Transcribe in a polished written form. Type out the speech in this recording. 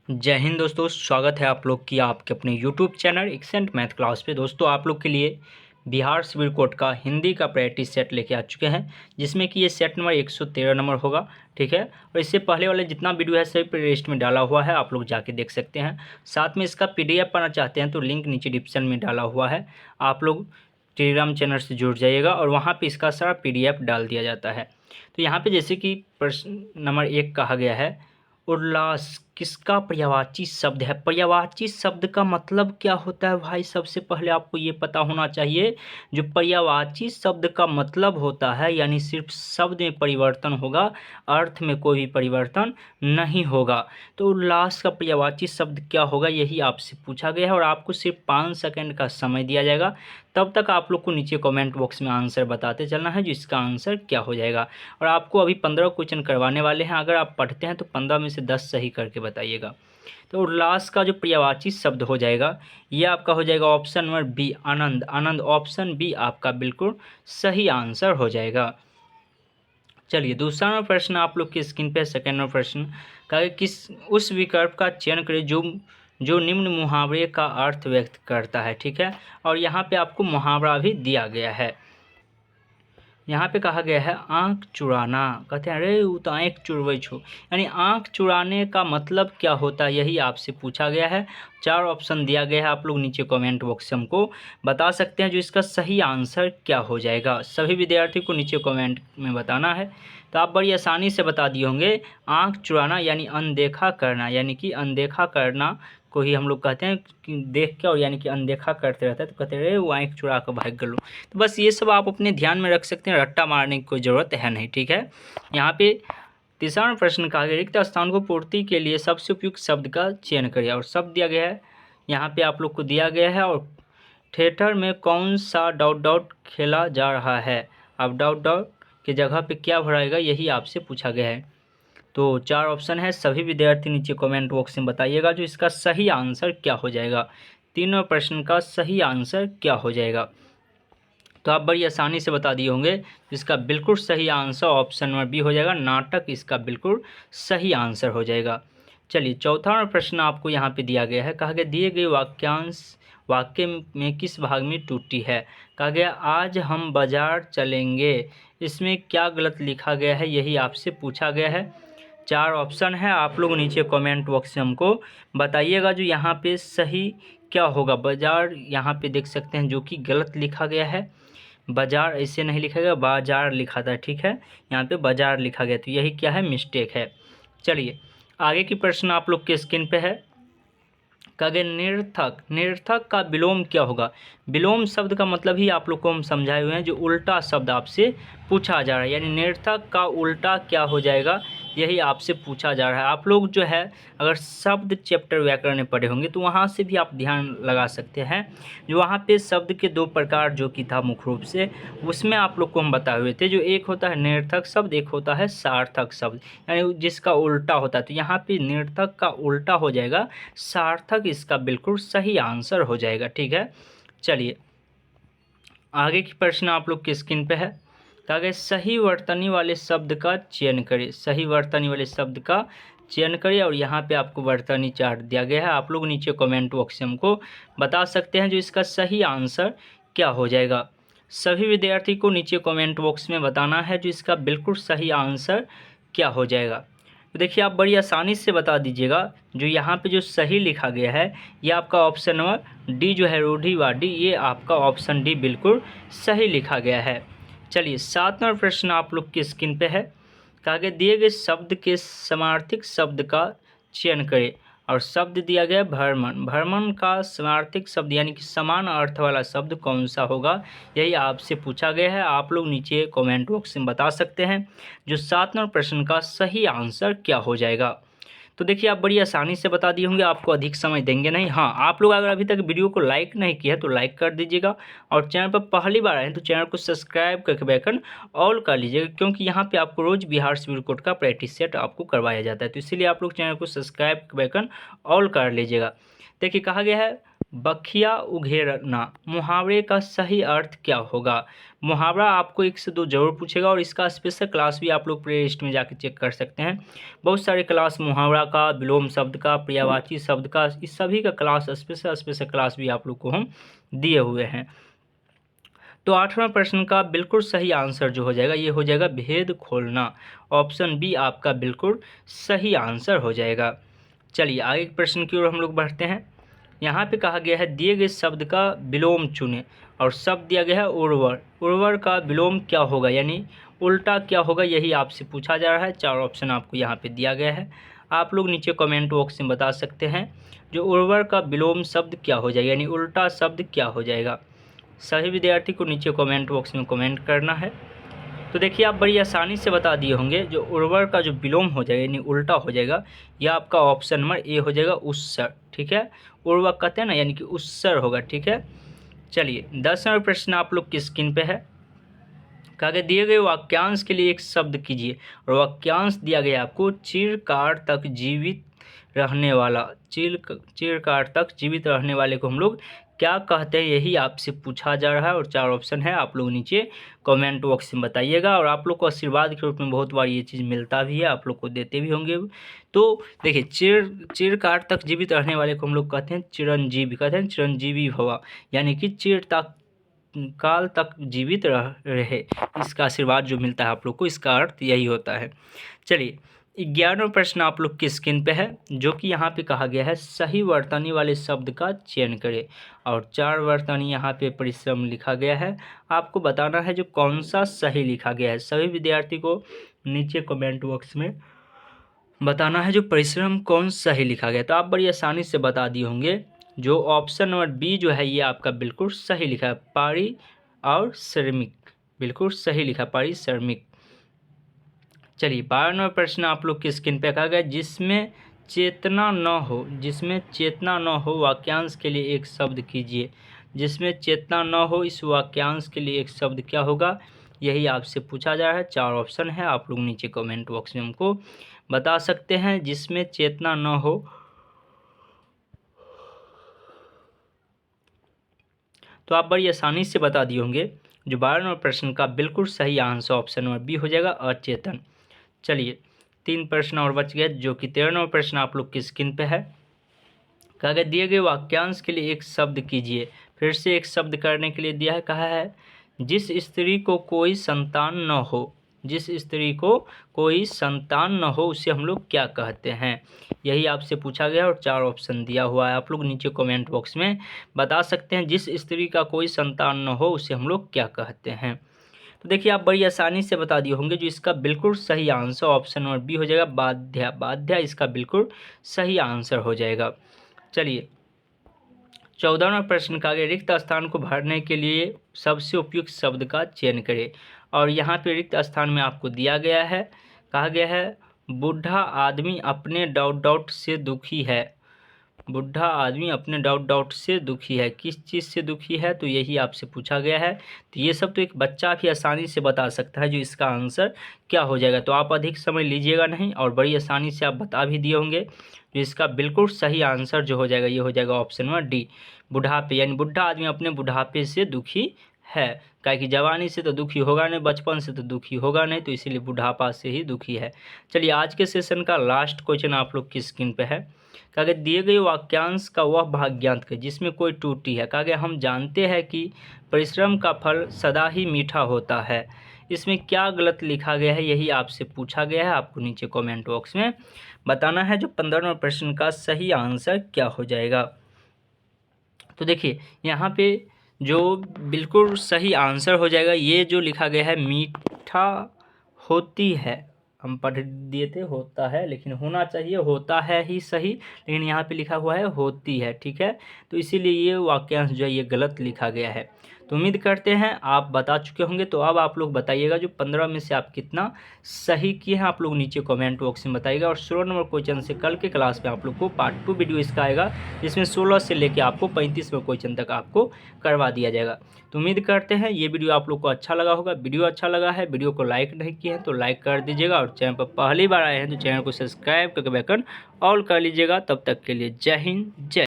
जय हिंद दोस्तों, स्वागत है आप लोग की आपके अपने YouTube channel accent math class पे। दोस्तों आप लोग के लिए बिहार सिविल कोड का हिंदी का प्रैक्टिस सेट लेके आ चुके हैं, जिसमें कि ये सेट नंबर 113 नंबर होगा। ठीक है, और इससे पहले वाले जितना वीडियो है सभी प्लेलिस्ट में डाला हुआ है, आप लोग जाके देख सकते हैं। साथ में इसका PDF पाना चाहते हैं तो लिंक नीचे डिस्क्रिप्शन में डाला हुआ है। आप लोग टेलीग्राम चैनल से जुड़ जाइएगा और वहाँ पर इसका सारा PDF डाल दिया जाता है। तो यहाँ पर जैसे कि प्रश्न नंबर 1 कहा गया है, उल्लास किसका पर्यायवाची शब्द है। पर्यायवाची शब्द का मतलब क्या होता है भाई, सबसे पहले आपको ये पता होना चाहिए। जो पर्यायवाची शब्द का मतलब होता है यानी सिर्फ शब्द में परिवर्तन होगा, अर्थ में कोई भी परिवर्तन नहीं होगा। तो उल्लास का पर्यायवाची शब्द क्या होगा, यही आपसे पूछा गया है और आपको सिर्फ 5 सेकंड का समय दिया जाएगा। तब तक आप लोग को नीचे कमेंट बॉक्स में आंसर बताते चलना है, जो इसका आंसर क्या हो जाएगा। और आपको अभी 15 क्वेश्चन करवाने वाले हैं, अगर आप पढ़ते हैं तो 15 में से 10 सही करके बताइएगा। तो उल्लास का जो पर्यायवाची शब्द हो जाएगा ये आपका हो जाएगा ऑप्शन नंबर बी, आनंद। आनंद ऑप्शन बी आपका बिल्कुल सही आंसर हो जाएगा। चलिए दूसरा नंबर प्रश्न आप लोग की स्क्रीन पे, सेकेंड नंबर प्रश्न का किस उस विकल्प का चयन करें जो निम्न मुहावरे का अर्थ व्यक्त करता है। ठीक है, और यहाँ पे आपको मुहावरा भी दिया गया है। यहाँ पे कहा गया है आँख चुराना। कहते हैं अरे वो तो आँख चुरबै छो, यानी आँख चुराने का मतलब क्या होता है, यही आपसे पूछा गया है। 4 ऑप्शन दिया गया है, आप लोग नीचे कमेंट बॉक्स से हमको बता सकते हैं जो इसका सही आंसर क्या हो जाएगा। सभी विद्यार्थी को नीचे कमेंट में बताना है। तो आप बड़ी आसानी से बता दिए होंगे। आँख चुराना यानी अनदेखा करना, यानी कि अनदेखा करना को ही हम लोग कहते हैं कि देख के और यानी कि अनदेखा करते रहता है तो कहते हैं वो आँख चुरा कर भाग गलो। तो बस ये सब आप अपने ध्यान में रख सकते हैं, रट्टा मारने की कोई ज़रूरत है नहीं। ठीक है, यहाँ पे तीसरा प्रश्न कहा गया रिक्त स्थान को पूर्ति के लिए सबसे उपयुक्त शब्द का चयन करिए, और शब्द दिया गया है यहाँ पे आप लोग को दिया गया है। और थिएटर में कौन सा डॉट डॉट खेला जा रहा है, अब डॉट डॉट की जगह पे क्या भराएगा, यही आपसे पूछा गया है। तो 4 ऑप्शन है, सभी विद्यार्थी नीचे कमेंट बॉक्स में बताइएगा जो इसका सही आंसर क्या हो जाएगा। तीनों प्रश्न का सही आंसर क्या हो जाएगा, तो आप बड़ी आसानी से बता दिए होंगे। इसका बिल्कुल सही आंसर ऑप्शन नंबर बी हो जाएगा, नाटक इसका बिल्कुल सही आंसर हो जाएगा। चलिए चौथा प्रश्न आपको यहाँ पे दिया गया है, कहा गया दिए गए वाक्यांश वाक्य में किस भाग में टूटी है। कहा गया आज हम बाजार चलेंगे, इसमें क्या गलत लिखा गया है, यही आपसे पूछा गया है। 4 ऑप्शन है, आप लोग नीचे कमेंट बॉक्स से हमको बताइएगा जो यहाँ पे सही क्या होगा। बाजार यहाँ पे देख सकते हैं जो कि गलत लिखा गया है, बाजार ऐसे नहीं लिखा गया, बाजार लिखा था। ठीक है, यहाँ पे बाजार लिखा गया, तो यही क्या है, मिस्टेक है। चलिए आगे की प्रश्न आप लोग के स्क्रीन पे है, कहे निरर्थक, निरर्थक का विलोम क्या होगा। विलोम शब्द का मतलब ही आप लोग को हम समझाए हुए हैं, जो उल्टा शब्द आपसे पूछा जा रहा है, यानी निरर्थक का उल्टा क्या हो जाएगा, यही आपसे पूछा जा रहा है। आप लोग जो है अगर शब्द चैप्टर व्याकरण में पढ़े होंगे तो वहाँ से भी आप ध्यान लगा सकते हैं, जो वहाँ पे शब्द के 2 प्रकार जो कि था मुख्य रूप से, उसमें आप लोग को हम बताए हुए थे। जो एक होता है निरर्थक शब्द, एक होता है सार्थक शब्द, यानी जिसका उल्टा होता है। तो यहाँ पे निरर्थक का उल्टा हो जाएगा सार्थक, इसका बिल्कुल सही आंसर हो जाएगा। ठीक है, चलिए आगे की प्रश्न आप लोग की स्क्रीन पे है, कहा गया सही वर्तनी वाले शब्द का चयन करें। सही वर्तनी वाले शब्द का चयन करिए, और यहाँ पे आपको वर्तनी चार्ट दिया गया है, आप लोग नीचे कमेंट बॉक्स से हमको बता सकते हैं जो इसका सही आंसर क्या हो जाएगा। सभी विद्यार्थी को नीचे कमेंट बॉक्स में बताना है जो इसका बिल्कुल सही आंसर क्या हो जाएगा। तो देखिए आप बड़ी आसानी से बता दीजिएगा, जो यहाँ पे जो सही लिखा गया है ये आपका ऑप्शन नंबर डी जो है रूढ़िवादी, ये आपका ऑप्शन डी बिल्कुल सही लिखा गया है। चलिए 7 नंबर प्रश्न आप लोग की स्क्रीन पे है, कहा गया दिए गए शब्द के समार्थक शब्द का चयन करें, और शब्द दिया गया भ्रमण। भ्रमण का समार्थक शब्द यानी कि समान अर्थ वाला शब्द कौन सा होगा, यही आपसे पूछा गया है। आप लोग नीचे कमेंट बॉक्स में बता सकते हैं जो 7 नंबर प्रश्न का सही आंसर क्या हो जाएगा। तो देखिए आप बड़ी आसानी से बता दिए होंगे, आपको अधिक समय देंगे नहीं। हाँ, आप लोग अगर अभी तक वीडियो को लाइक नहीं किया तो लाइक कर दीजिएगा, और चैनल पर पहली बार आए तो चैनल को सब्सक्राइब करके बेल ऑल कर लीजिएगा, क्योंकि यहाँ पे आपको रोज़ बिहार सिविल कोड का प्रैक्टिस सेट आपको करवाया जाता है। तो इसीलिए आप लोग चैनल को सब्सक्राइब बेल ऑल कर लीजिएगा। देखिए कहा गया है बखिया उघेरना मुहावरे का सही अर्थ क्या होगा। मुहावरा आपको 1 से 2 जरूर पूछेगा और इसका स्पेशल क्लास भी आप लोग प्ले लिस्ट में जाकर चेक कर सकते हैं। बहुत सारे क्लास मुहावरा का, विलोम शब्द का, पर्यायवाची शब्द का, इस सभी का क्लास स्पेशल क्लास भी आप लोग को हम दिए हुए हैं। तो 8वां प्रश्न का बिल्कुल सही आंसर जो हो जाएगा ये हो जाएगा भेद खोलना। ऑप्शन बी आपका बिल्कुल सही आंसर हो जाएगा। चलिए आगे के प्रश्न की ओर हम लोग बढ़ते हैं। यहाँ पे कहा गया है दिए गए शब्द का विलोम चुनें और शब्द दिया गया है उर्वर। उर्वर का विलोम क्या होगा यानी उल्टा क्या होगा, यही आपसे पूछा जा रहा है। 4 ऑप्शन आपको यहाँ पे दिया गया है, आप लोग नीचे कमेंट बॉक्स में बता सकते हैं जो उर्वर का विलोम शब्द क्या हो जाएगा यानी उल्टा शब्द क्या हो जाएगा। सभी विद्यार्थी को नीचे कमेंट बॉक्स में कमेंट करना है। तो देखिए आप बड़ी आसानी से बता दिए होंगे जो उर्वर का जो विलोम हो जाएगा यानी उल्टा हो जाएगा, यह आपका ऑप्शन नंबर ए हो जाएगा उत्सर। ठीक है, उर्वर कहते हैं ना यानी कि उत्सर होगा। ठीक है, चलिए 10वां प्रश्न आप लोग की स्क्रीन पे है। कहा गया दिए गए वाक्यांश के लिए एक शब्द कीजिए और वाक्यांश दिया गया आपको चिरकाल तक जीवित रहने वाला। चिरकाल तक जीवित रहने वाले को हम लोग क्या कहते हैं, यही आपसे पूछा जा रहा है और 4 ऑप्शन है, आप लोग नीचे कमेंट बॉक्स में बताइएगा। और आप लोग को आशीर्वाद के रूप में बहुत बार ये चीज़ मिलता भी है, आप लोग को देते भी होंगे। तो देखिए चिरकाल तक जीवित रहने वाले को हम लोग कहते हैं चिरंजीवी, कहते हैं चिरंजीवी भवा, यानी कि काल तक जीवित रहे, इसका आशीर्वाद जो मिलता है आप लोग को, इसका अर्थ यही होता है। चलिए 11वां प्रश्न आप लोग की स्क्रीन पे है जो कि यहाँ पे कहा गया है सही वर्तनी वाले शब्द का चयन करें और 4 वर्तनी यहाँ पे परिश्रम लिखा गया है, आपको बताना है जो कौन सा सही लिखा गया है। सभी विद्यार्थी को नीचे कमेंट बॉक्स में बताना है जो परिश्रम कौन सही लिखा गया। तो आप बड़ी आसानी से बता दिए होंगे जो ऑप्शन नंबर बी जो है ये आपका बिल्कुल सही लिखा है, पारी और श्रमिक, बिल्कुल सही लिखा पारिश्रमिक। चलिए 12वां प्रश्न आप लोग की स्क्रीन पे कहा गया जिसमें चेतना न हो, जिसमें चेतना न हो वाक्यांश के लिए एक शब्द कीजिए। जिसमें चेतना न हो इस वाक्यांश के लिए एक शब्द क्या होगा, यही आपसे पूछा जा रहा है। 4 ऑप्शन है, आप लोग नीचे कमेंट बॉक्स में हमको बता सकते हैं। जिसमें चेतना न हो तो आप बड़ी आसानी से बता दिए होंगे जो 12वें प्रश्न का बिल्कुल सही आंसर ऑप्शन नंबर बी हो जाएगा अचेतन। चलिए 3 प्रश्न और बच गए जो कि 13वां प्रश्न आप लोग की स्क्रीन पे है। कहा गया दिए गए वाक्यांश के लिए एक शब्द कीजिए। फिर से एक शब्द करने के लिए दिया है, कहा है जिस स्त्री को कोई संतान न हो, जिस स्त्री को कोई संतान न हो उसे हम लोग क्या कहते हैं, यही आपसे पूछा गया और 4 ऑप्शन दिया हुआ है, आप लोग नीचे कमेंट बॉक्स में बता सकते हैं। जिस स्त्री का कोई संतान न हो उसे हम लोग क्या कहते हैं। तो देखिए आप बड़ी आसानी से बता दिए होंगे जो इसका बिल्कुल सही आंसर ऑप्शन नंबर बी हो जाएगा बाध्या। बाध्या इसका बिल्कुल सही आंसर हो जाएगा। चलिए 14वां प्रश्न का आगे रिक्त स्थान को भरने के लिए सबसे उपयुक्त शब्द का चयन करें और यहाँ पे रिक्त स्थान में आपको दिया गया है, कहा गया है बूढ़ा आदमी अपने डॉट से दुखी है। बूढ़ा आदमी अपने डॉट से दुखी है, किस चीज़ से दुखी है, तो यही आपसे पूछा गया है। तो ये सब तो एक बच्चा भी आसानी से बता सकता है जो इसका आंसर क्या हो जाएगा। तो आप अधिक समय लीजिएगा नहीं और बड़ी आसानी से आप बता भी दिए होंगे। जो इसका बिल्कुल सही आंसर जो हो जाएगा ये हो जाएगा ऑप्शन नंबर डी बुढ़ापे, यानी बुढ़ा आदमी अपने बुढ़ापे से दुखी है। क्या कि जवानी से तो दुखी होगा नहीं, बचपन से तो दुखी होगा नहीं, तो इसीलिए बुढ़ापा से ही दुखी है। चलिए आज के सेशन का लास्ट क्वेश्चन आप लोग की स्क्रीन पे है। कहा गया दिए गए वाक्यांश का वह भाग ज्ञात करें जिसमें कोई त्रुटि है। कहा गया हम जानते हैं कि परिश्रम का फल सदा ही मीठा होता है, इसमें क्या गलत लिखा गया है, यही आपसे पूछा गया है, आपको नीचे कमेंट बॉक्स में बताना है जो 15वें प्रश्न का सही आंसर क्या हो जाएगा। तो देखिए यहाँ पे जो बिल्कुल सही आंसर हो जाएगा ये जो लिखा गया है मीठा होती है, हम पढ़ दिए थे होता है लेकिन होना चाहिए होता है ही सही, लेकिन यहाँ पे लिखा हुआ है होती है। ठीक है, तो इसीलिए ये वाक्यांश जो है ये गलत लिखा गया है। तो उम्मीद करते हैं आप बता चुके होंगे। तो अब आप लोग बताइएगा जो 15 में से आप कितना सही किए हैं, आप लोग नीचे कमेंट बॉक्स में बताइएगा। और 16 नंबर क्वेश्चन से कल के क्लास में आप लोग को पार्ट 2 वीडियो इसका आएगा जिसमें 16 से लेके आपको 35वें क्वेश्चन तक आपको करवा दिया जाएगा। तो उम्मीद करते हैं ये वीडियो आप लोग को अच्छा लगा होगा। वीडियो अच्छा लगा है, वीडियो को लाइक नहीं किए हैं तो लाइक कर दीजिएगा और चैनल पर पहली बार आए हैं तो चैनल को सब्सक्राइब करके बेल आइकन ऑल कर लीजिएगा। तब तक के लिए जय हिंद जय